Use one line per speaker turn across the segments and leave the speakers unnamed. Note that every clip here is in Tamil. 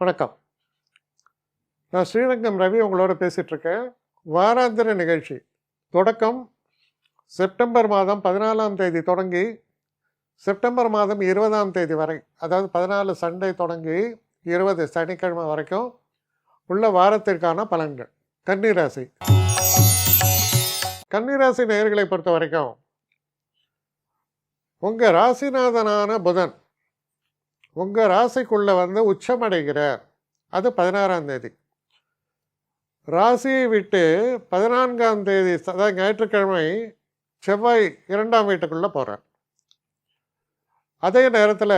வணக்கம். நான் ஸ்ரீரங்கம் ரவி உங்களோட பேசிகிட்ருக்கேன். வாராந்திர நிகழ்ச்சி தொடக்கம் செப்டம்பர் மாதம் 14ஆம் தேதி தொடங்கி செப்டம்பர் மாதம் 20ஆம் தேதி வரை, அதாவது 14 சண்டே தொடங்கி 20 சனிக்கிழமை வரைக்கும் உள்ள வாரத்திற்கான பலன்கள். கன்னிராசி. கன்னிராசி நேயர்களை பொறுத்த வரைக்கும் உங்கள் ராசிநாதனான புதன் உங்கள் ராசிக்குள்ளே உச்சமடைகிறார். அது 16ஆம் தேதி. ராசியை விட்டு 14ஆம் தேதி, அதாவது ஞாயிற்றுக்கிழமை, செவ்வாய் 2ஆம் வீட்டுக்குள்ளே போகிறார். அதே நேரத்தில்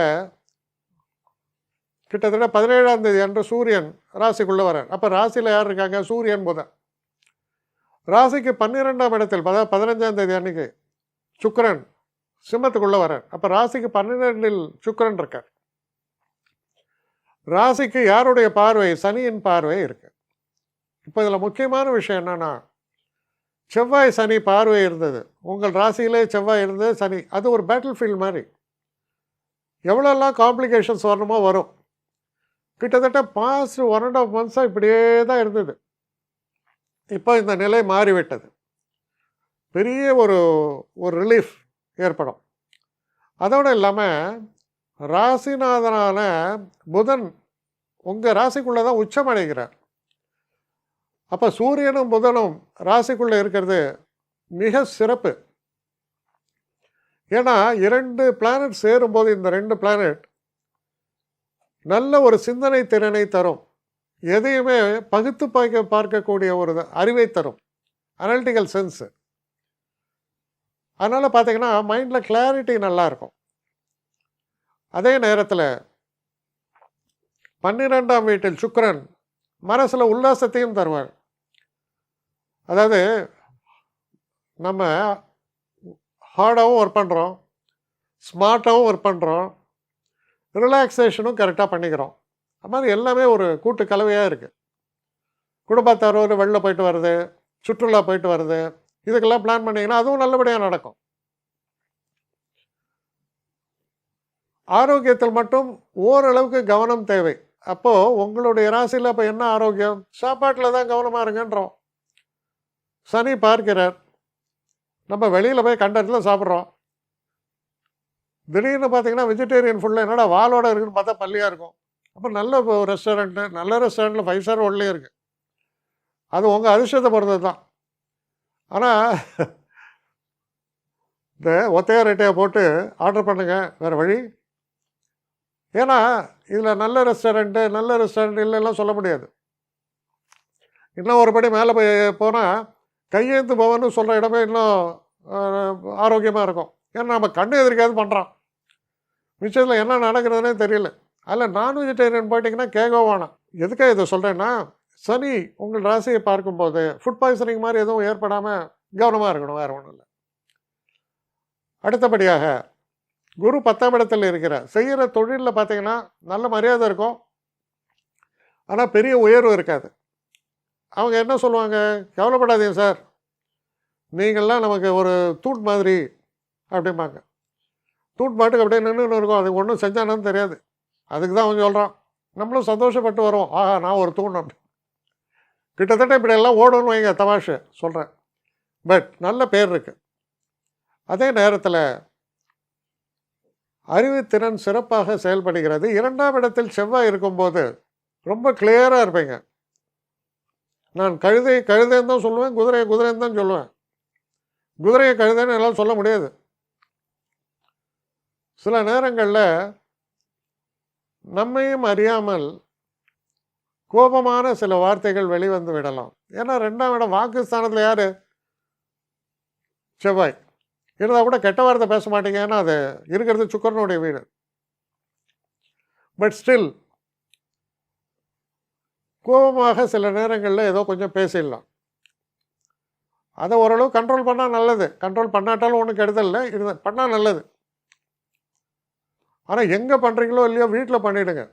கிட்டத்தட்ட 17ஆம் தேதி அன்று சூரியன் ராசிக்குள்ளே வரார். அப்போ ராசியில் யார் இருக்காங்க? சூரியன், புதன். ராசிக்கு 12ஆம் இடத்தில், அதாவது 15ஆம் தேதி அன்னைக்கு சுக்கிரன் சிம்மத்துக்குள்ளே வரார். அப்போ ராசிக்கு 12இல் சுக்கிரன் இருக்கார். ராசிக்கு யாருடைய பார்வை? சனியின் பார்வை இருக்கு. இப்போ இதில் முக்கியமான விஷயம் என்னன்னா, செவ்வாய் சனி பார்வை இருந்தது. உங்கள் ராசியிலே செவ்வாய் இருந்தது, சனி. அது ஒரு பேட்டில் ஃபீல்ட் மாதிரி. எவ்வளோலாம் காம்ப்ளிகேஷன்ஸ் வரணுமோ வரும். கிட்டத்தட்ட பாஸ்ட் 1.5 months இப்படியே தான் இருந்தது. இப்போ இந்த நிலை மாறிவிட்டது. பெரிய ஒரு ரிலீஃப் ஏற்படும். அதோடு இல்லாமல் ராசிநாதனான புதன் உங்கள் ராசிக்குள்ளே தான் உச்சமடைகிறார். அப்போ சூரியனும் புதனும் ராசிக்குள்ளே இருக்கிறது மிக சிறப்பு. ஏன்னா 2 பிளானட் சேரும்போது இந்த 2 பிளானட் நல்ல ஒரு சிந்தனை திறனை தரும். எதையுமே பகுத்து பார்க்கக்கூடிய ஒரு அறிவை தரும், அனலிட்டிக்கல் சென்ஸு. அதனால் பார்த்தீங்கன்னா மைண்டில் கிளாரிட்டி நல்லாயிருக்கும். அதே நேரத்தில் 12ஆம் வீட்டில் சுக்கிரன் மனசில் உல்லாசத்தையும் தருவார். அதாவது நம்ம ஹார்டாகவும் ஒர்க் பண்ணுறோம், ஸ்மார்ட்டாகவும் ஒர்க் பண்ணுறோம், ரிலாக்ஸேஷனும் கரெக்டாக பண்ணிக்கிறோம். அது மாதிரி எல்லாமே ஒரு கூட்டு கலவையாக இருக்குது. குடும்பத்தாரோடு வெளில போயிட்டு வருது, சுற்றுலா போயிட்டு வருது, இதுக்கெல்லாம் பிளான் பண்ணிங்கன்னா அதுவும் நல்லபடியாக நடக்கும். ஆரோக்கியத்தில் மட்டும் ஓரளவுக்கு கவனம் தேவை. அப்போது உங்களுடைய ராசியில் இப்போ என்ன ஆரோக்கியம்? சாப்பாட்டில் தான் கவனமாக இருங்கன்றோம். சனி பார்க்கிறார். நம்ம வெளியில் போய் கண்ட இடத்துல சாப்பிட்றோம். திடீர்னு பார்த்தீங்கன்னா வெஜிடேரியன் ஃபுட்டில் என்னடா வாலோட இருக்குன்னு பார்த்தா பள்ளியாக இருக்கும். அப்போ நல்ல ரெஸ்டாரண்ட்டு, நல்ல ரெஸ்டாரண்ட்டில் 5 ஸ்டார் ஹோட்டல்லே இருக்குது. அது உங்கள் அதிர்ஷ்டத்தை பொறுத்தது தான். ஆனால் இந்த ஒத்தையா ரெட்டையை போட்டு ஆர்டர் பண்ணுங்க, வேறு வழி. ஏன்னா இதில் நல்ல ரெஸ்டாரண்ட் இல்லைலாம் சொல்ல முடியாது. இன்னும் ஒரு படி மேலே போனால் கையேந்து பவன்னு சொல்கிற இடமே இன்னும் ஆரோக்கியமாக இருக்கும். ஏன்னா நம்ம கண்ணு எதிர்க்காது பண்ணுறோம். மிச்சத்தில் என்ன நடக்கிறதுனே தெரியல. அதில் நான் வெஜிடேரியன் போயிட்டிங்கன்னா கேட்கவே வேணாம். எதுக்காக இதை சொல்கிறேன்னா, சனி உங்கள் ராசியை பார்க்கும்போது ஃபுட் பாய்சனிங் மாதிரி எதுவும் ஏற்படாமல் கவனமாக இருக்கணும், வேறு ஒன்றும் இல்லை. அடுத்தபடியாக குரு 10ஆம் இடத்தில் இருக்கிறார். செய்கிற தொழிலில் பார்த்தீங்கன்னா நல்ல மரியாதை இருக்கும், ஆனால் பெரிய உயர்வு இருக்காது. அவங்க என்ன சொல்லுவாங்க? கவலைப்படாதீங்க சார், நீங்கள்லாம் நமக்கு ஒரு தூண் மாதிரி அப்படிம்பாங்க. தூண் பாட்டுக்கு அப்படியே நின்று இருக்கும், அதுக்கு ஒன்றும் செஞ்சானு தெரியாது. அதுக்கு தான் அவன் சொல்கிறான். நம்மளும் சந்தோஷப்பட்டு வரோம், ஆஹா நான் ஒரு தூண் அப்படி. கிட்டத்தட்ட இப்படி எல்லாம் ஓடணும்னு வைங்க, தமாஷு சொல்கிறேன். பட் நல்ல பேர் இருக்குது. அதே நேரத்தில் அறிவுத்திறன் சிறப்பாக செயல்படுகிறது. 2ஆம் இடத்தில் செவ்வாய் இருக்கும்போது ரொம்ப கிளியராக இருப்பீங்க. நான் கழுதைன்னு தான் சொல்லுவேன், குதிரைன்னு தான் சொல்லுவேன். குதிரையை கழுதைன்னு எல்லாம் சொல்ல முடியாது. சில நேரங்களில் நம்மையும் அறியாமல் கோபமான சில வார்த்தைகள் வெளிவந்து விடலாம். ஏன்னா 2ஆம் இடம் வாக்குஸ்தானத்தில் யார்? செவ்வாய். இருந்தால் கூட கெட்ட வார்த்தை பேச மாட்டீங்க, ஏன்னா அது இருக்கிறது சுக்கிரனுடைய வீடு. பட் ஸ்டில் கோபமாக சில நேரங்களில் ஏதோ கொஞ்சம் பேசிடலாம். அதை ஓரளவு கண்ட்ரோல் பண்ணால் நல்லது. கண்ட்ரோல் பண்ணாட்டாலும் ஒன்றும் கெடுதல் இல்லை, பண்ணால் நல்லது. ஆனால் எங்கே பண்ணுறீங்களோ இல்லையோ வீட்டில் பண்ணிவிடுங்க,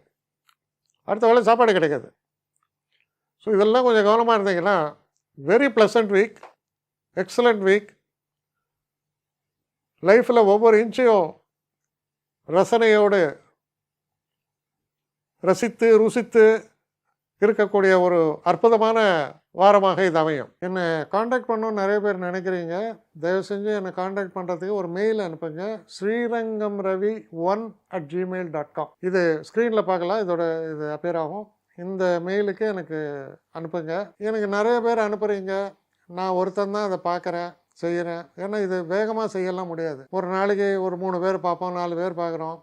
அடுத்த வேளை சாப்பாடு கிடைக்காது. ஸோ இதெல்லாம் கொஞ்சம் கவனமாக இருந்தீங்கன்னா very pleasant week, excellent week. லைஃப்பில் ஒவ்வொரு இன்ச்சையும் ரசனையோடு ரசித்து ருசித்து இருக்கக்கூடிய ஒரு அற்புதமான வாரமாக இது அமையும். என்னை காண்டாக்ட் பண்ணணும்னு நிறைய பேர் நினைக்கிறீங்க. தயவு செஞ்சு என்னை காண்டாக்ட் பண்ணுறதுக்கு ஒரு மெயில் அனுப்புங்க. srirangamravi1@gmail.com. இது ஸ்க்ரீனில் பார்க்கலாம், இது அப்பியர் ஆகும். இந்த மெயிலுக்கு எனக்கு அனுப்புங்க. எனக்கு நிறைய பேர் அனுப்புகிறீங்க. நான் ஒருத்தன் தான் அதை பார்க்குறேன், செய்கிறேன். ஏன்னா இது வேகமாக செய்யலாம் முடியாது. ஒரு நாளைக்கு ஒரு 3 பேர் பார்ப்போம், 4 பேர் பார்க்குறோம்.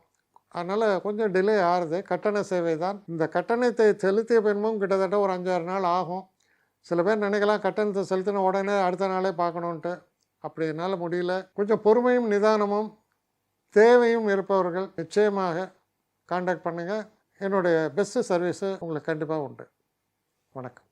அதனால் கொஞ்சம் டிலே ஆகுது. கட்டண சேவை தான். இந்த கட்டணத்தை செலுத்திய பின்பும் கிட்டத்தட்ட ஒரு 5-6 நாள் ஆகும். சில பேர் நினைக்கலாம் கட்டணத்தை செலுத்தின உடனே அடுத்த நாளே பார்க்கணுன்ட்டு. அப்படி என்னால் முடியல. கொஞ்சம் பொறுமையும் நிதானமும் தேவையும் இருப்பவர்கள் நிச்சயமாக காண்டாக்ட் பண்ணுங்கள். என்னுடைய பெஸ்ட்டு சர்வீஸு உங்களுக்கு கண்டிப்பாக உண்டு. வணக்கம்.